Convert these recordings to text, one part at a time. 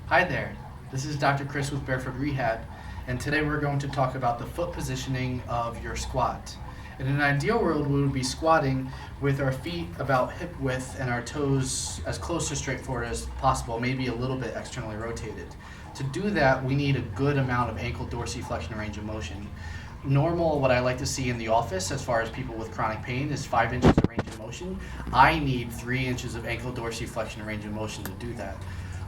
Hi there, this is Dr. Chris with Barefoot Rehab, and today we're going to talk about the foot positioning of your squat. In an ideal world, we would be squatting with our feet about hip width and our toes as close to straight forward as possible, maybe a little bit externally rotated. To do that, we need a good amount of ankle dorsiflexion range of motion. Normal, what I like to see in the office as far as people with chronic pain is 5 inches of range of motion. I need 3 inches of ankle dorsiflexion range of motion to do that.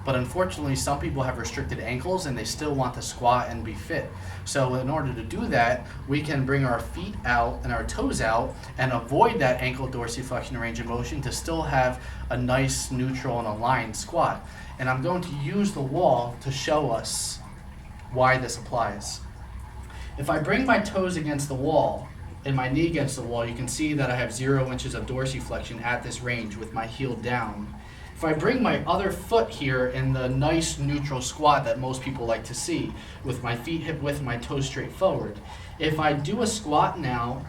But unfortunately, some people have restricted ankles and they still want to squat and be fit. So in order to do that, we can bring our feet out and our toes out and avoid that ankle dorsiflexion range of motion to still have a nice, neutral, and aligned squat. And I'm going to use the wall to show us why this applies. If I bring my toes against the wall and my knee against the wall, you can see that I have 0 inches of dorsiflexion at this range with my heel down. If I bring my other foot here in the nice neutral squat that most people like to see, with my feet hip width and my toes straight forward, if I do a squat now,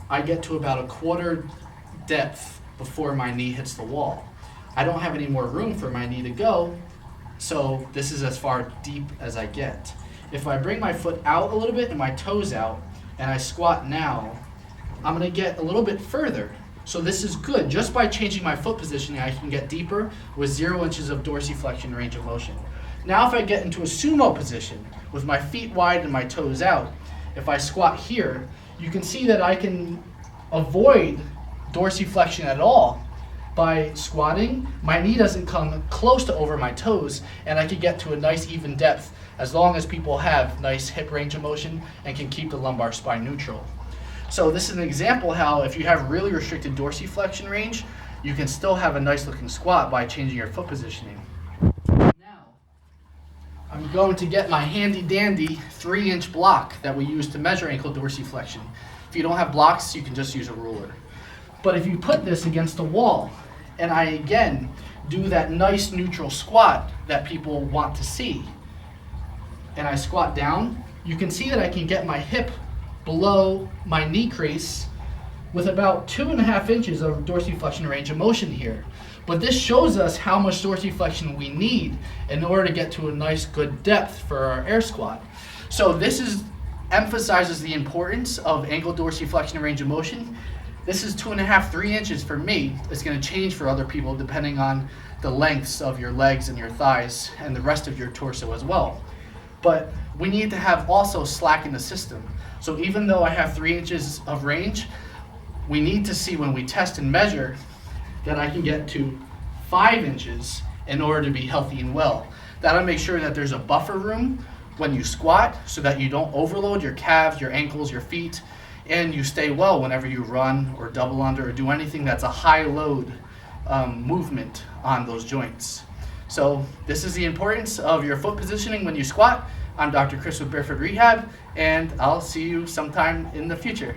I get to about a quarter depth before my knee hits the wall. I don't have any more room for my knee to go, so this is as far deep as I get. If I bring my foot out a little bit and my toes out, and I squat now, I'm gonna get a little bit further. So this is good. Just by changing my foot positioning, I can get deeper with 0 inches of dorsiflexion range of motion. Now if I get into a sumo position with my feet wide and my toes out, if I squat here, you can see that I can avoid dorsiflexion at all by squatting. My knee doesn't come close to over my toes, and I can get to a nice even depth as long as people have nice hip range of motion and can keep the lumbar spine neutral. So this is an example how if you have really restricted dorsiflexion range, you can still have a nice looking squat by changing your foot positioning. Now, I'm going to get my handy dandy 3-inch block that we use to measure ankle dorsiflexion. If you don't have blocks, you can just use a ruler. But if you put this against the wall, and I again do that nice neutral squat that people want to see, and I squat down, you can see that I can get my hip below my knee crease with about 2.5 inches of dorsiflexion range of motion here. But this shows us how much dorsiflexion we need in order to get to a nice good depth for our air squat. So this emphasizes the importance of ankle dorsiflexion range of motion. This is 2.5, 3 inches for me. It's going to change for other people depending on the lengths of your legs and your thighs and the rest of your torso as well. But we need to have also slack in the system. So even though I have 3 inches of range, we need to see when we test and measure that I can get to 5 inches in order to be healthy and well. That'll make sure that there's a buffer room when you squat so that you don't overload your calves, your ankles, your feet, and you stay well whenever you run or double under or do anything that's a high load movement on those joints. So this is the importance of your foot positioning when you squat. I'm Dr. Chris with Barefoot Rehab, and I'll see you sometime in the future.